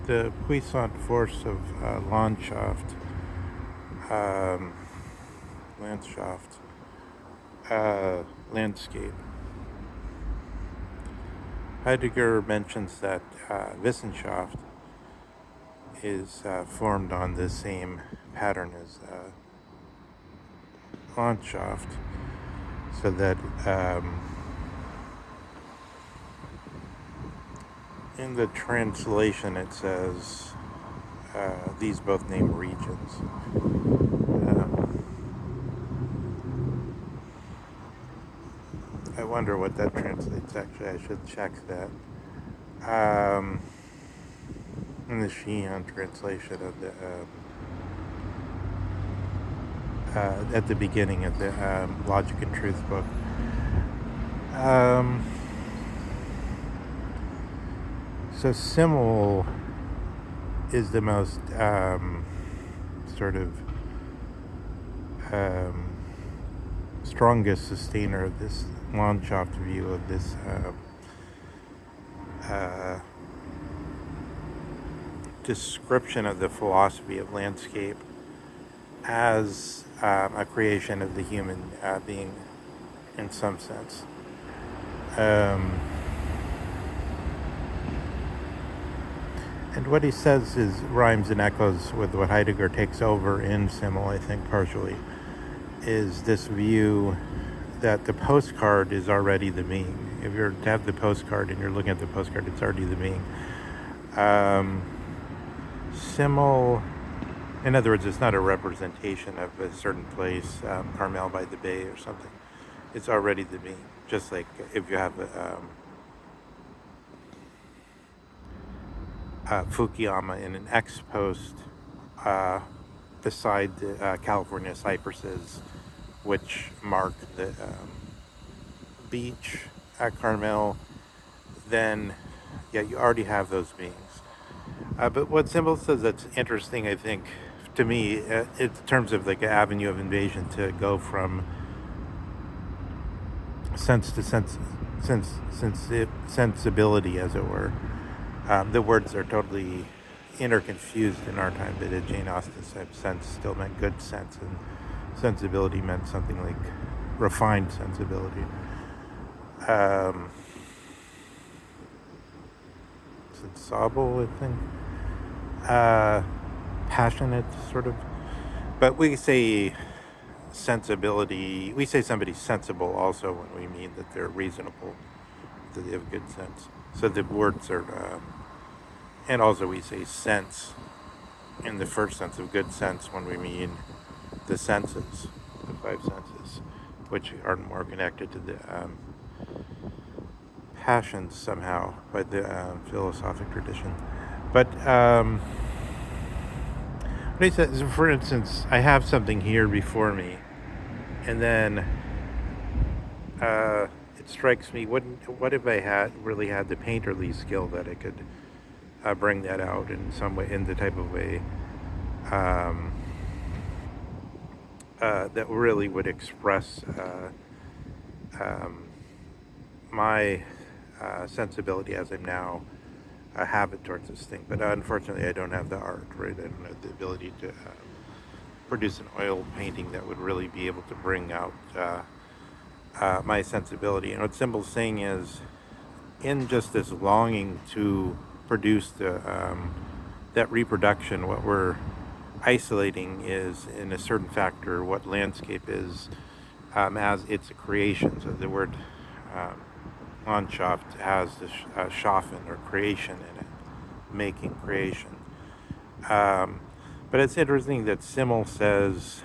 the puissant force of Landschaft, um, Landschaft, landscape. Heidegger mentions that Wissenschaft is formed on the same pattern as Landschaft, so that in the translation it says these both name regions. I wonder what that translates. Actually, I should check that. In the Sheehan translation of the at the beginning of the Logic and Truth book. So Simmel is the most sort of strongest sustainer of this Landschaft view of this description of the philosophy of landscape as a creation of the human being in some sense. And what he says is rhymes and echoes with what Heidegger takes over in Simmel, I think, partially, is this view that the postcard is already the being. If you're to have the postcard and you're looking at the postcard, it's already the being. Simmel, in other words, it's not a representation of a certain place, Carmel by the Bay or something. It's already the being. Just like if you have Fukuyama in an X-post beside the California cypresses, which mark the beach at Carmel, then yeah, you already have those beings. But what Simmel says that's interesting, I think, to me, in terms of like an avenue of invasion to go from sense to sensibility, as it were. The words are totally interconfused in our time, but at Jane Austen's time, sense still meant good sense, and sensibility meant something like refined sensibility. Sensible, I think. Passionate, sort of. But we say sensibility, we say somebody's sensible also when we mean that they're reasonable, that they have good sense. So the words are, and also we say sense in the first sense of good sense when we mean the senses, the five senses, which are more connected to the passions somehow by the philosophic tradition. But what he says, for instance, I have something here before me, and then it strikes me, what if I really had the painterly skill that I could bring that out in some way, in the type of way that really would express my sensibility as I'm now have it towards this thing. But unfortunately, I don't have the art, right? I don't have the ability to produce an oil painting that would really be able to bring out my sensibility. And what Simmel's saying is, in just this longing to produce that reproduction, what we're isolating is, in a certain factor, what landscape is as it's a creation. So the word Landschaft has the schaffen, or creation, in it, making creation. But it's interesting that Simmel says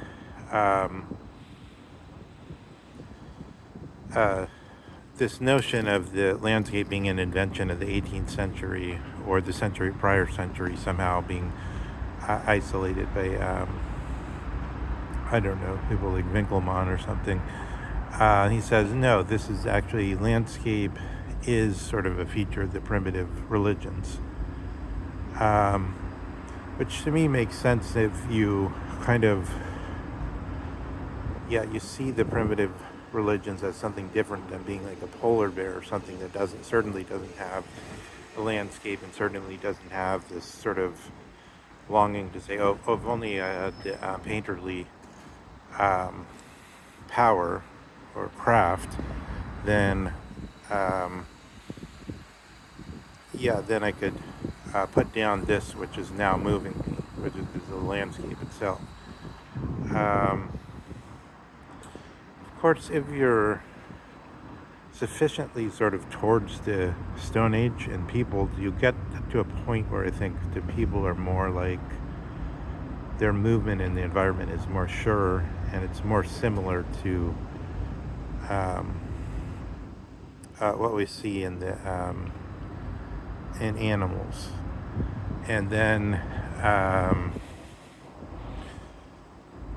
this notion of the landscape being an invention of the 18th century or the prior century, somehow being isolated by I don't know, people like Winkelmann or something. He says, no, this is actually, landscape is sort of a feature of the primitive religions. Which to me makes sense if you kind of, you see the primitive religions as something different than being like a polar bear or something that certainly doesn't have landscape, and certainly doesn't have this sort of longing to say, oh, if only I had the painterly um, power or craft, then um, yeah, then I could put down this, which is now moving me, which is the landscape itself. Of course, if you're sufficiently sort of towards the Stone Age and people, you get to a point where I think the people are more like their movement in the environment is more sure, and it's more similar to um, what we see in animals. And then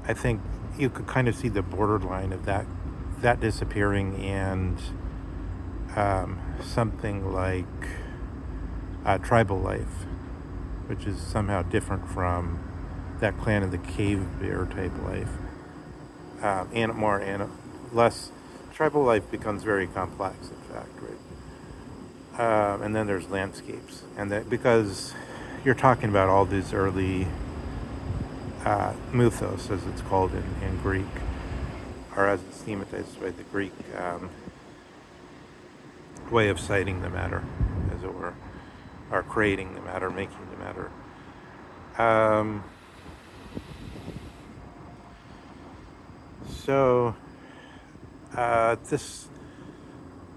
I think you could kind of see the borderline of that disappearing, and something like tribal life, which is somehow different from that clan of the cave bear type life. Less tribal life becomes very complex, in fact, right? And then there's landscapes, and that because you're talking about all these early mythos, as it's called in Greek, or as it's thematized by the Greek way of citing the matter, as it were, or creating the matter, making the matter. So this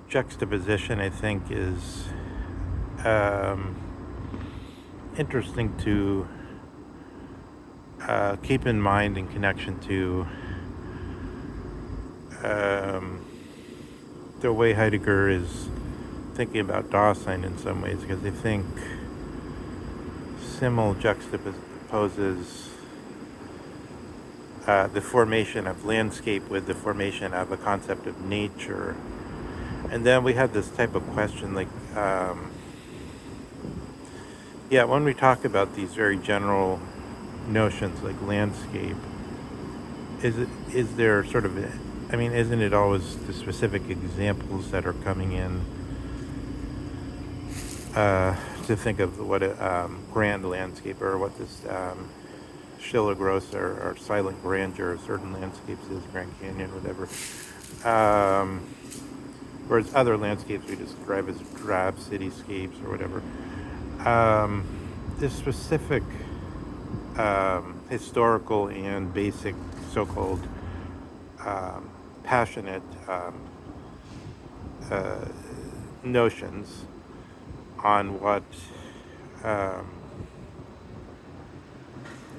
juxtaposition, I think, is interesting to keep in mind in connection to the way Heidegger is thinking about Dasein in some ways, because I think Simmel juxtaposes the formation of landscape with the formation of a concept of nature. And then we have this type of question, like, when we talk about these very general notions like landscape, is there sort of, isn't it always the specific examples that are coming in to think of what a grand landscape, or what this Schiller Gross or silent grandeur of certain landscapes is, Grand Canyon, whatever. Whereas other landscapes we describe as drab cityscapes or whatever. This specific historical and basic so-called passionate notions on what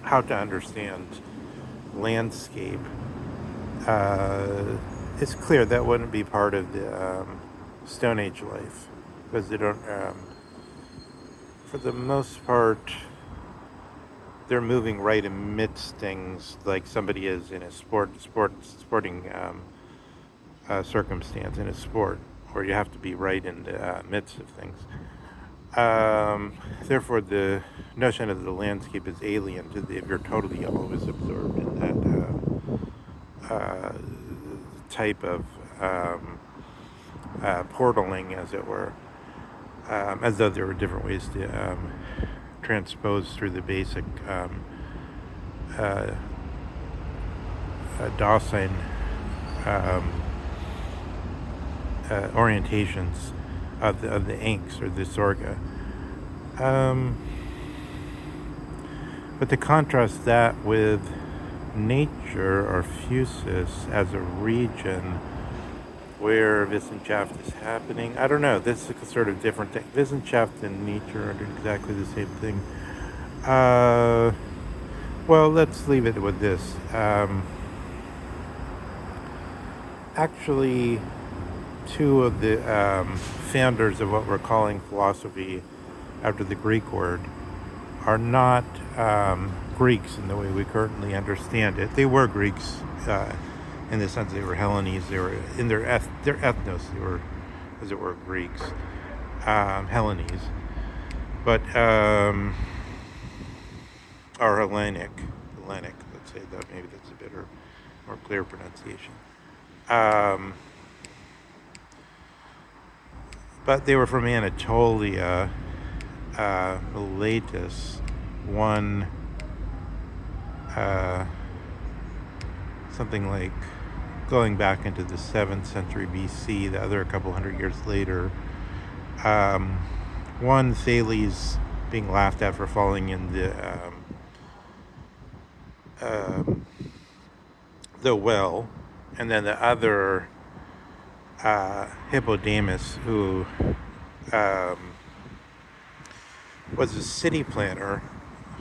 how to understand landscape, it's clear that wouldn't be part of the Stone Age life, because they don't, for the most part, they're moving right amidst things, like somebody is in a sporting circumstance in a sport, where you have to be right in the midst of things. Therefore, the notion of the landscape is alien to if you're totally always absorbed in that type of portaling, as it were, as though there were different ways to transpose through the basic Dasein orientations of the inks or the sorga. But to contrast that with nature or fusus as a region where Wissenschaft is happening, I don't know, this is a sort of different thing. Wissenschaft and nature are exactly the same thing. Well, let's leave it with this. Actually, two of the founders of what we're calling philosophy after the Greek word are not Greeks in the way we currently understand it. They were Greeks in the sense they were Hellenes. They were in their ethnos. They were, as it were, Greeks, Hellenes, but or Hellenic. Let's say that, maybe that's a better, more clear pronunciation. But they were from Anatolia, latest one, something like going back into the 7th century BC, the other a couple hundred years later. Um, one, Thales being laughed at for falling in um, the well, and then the other, Hippodamus, who um, was a city planner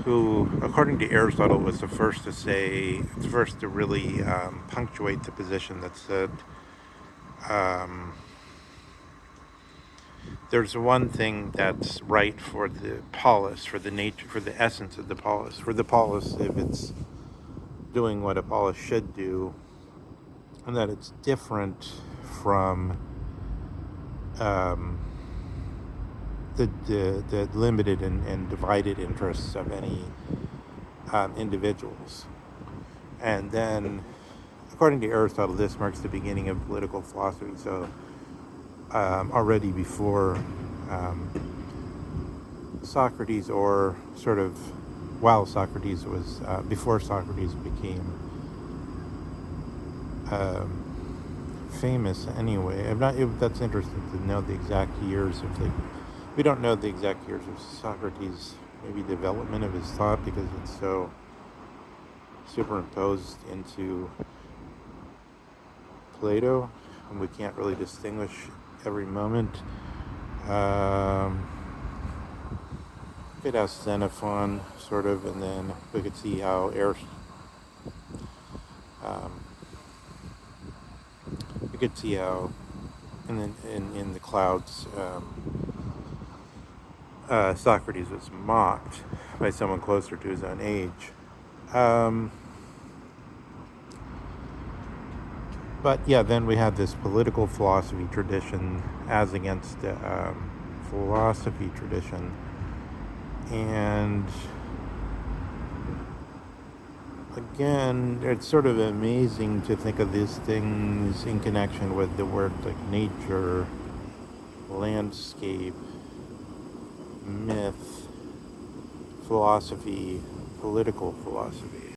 who, according to Aristotle, was the first to really punctuate the position that said, um, there's one thing that's right for the polis, for the nature, for the essence of the polis. For the polis, if it's doing what a polis should do, and that it's different from um, the limited and divided interests of any individuals. And then, according to Aristotle, this marks the beginning of political philosophy. So already before Socrates, or sort of while Socrates was, before Socrates became famous anyway. That's interesting to know the exact years of we don't know the exact years of Socrates, maybe development of his thought, because it's so superimposed into Plato, and we can't really distinguish every moment. We could ask Xenophon, sort of, and then we could see how we could see how, in the clouds, Socrates was mocked by someone closer to his own age. But yeah, then we have this political philosophy tradition as against the philosophy tradition. And again, it's sort of amazing to think of these things in connection with the word like nature, landscape, myth, philosophy, political philosophy.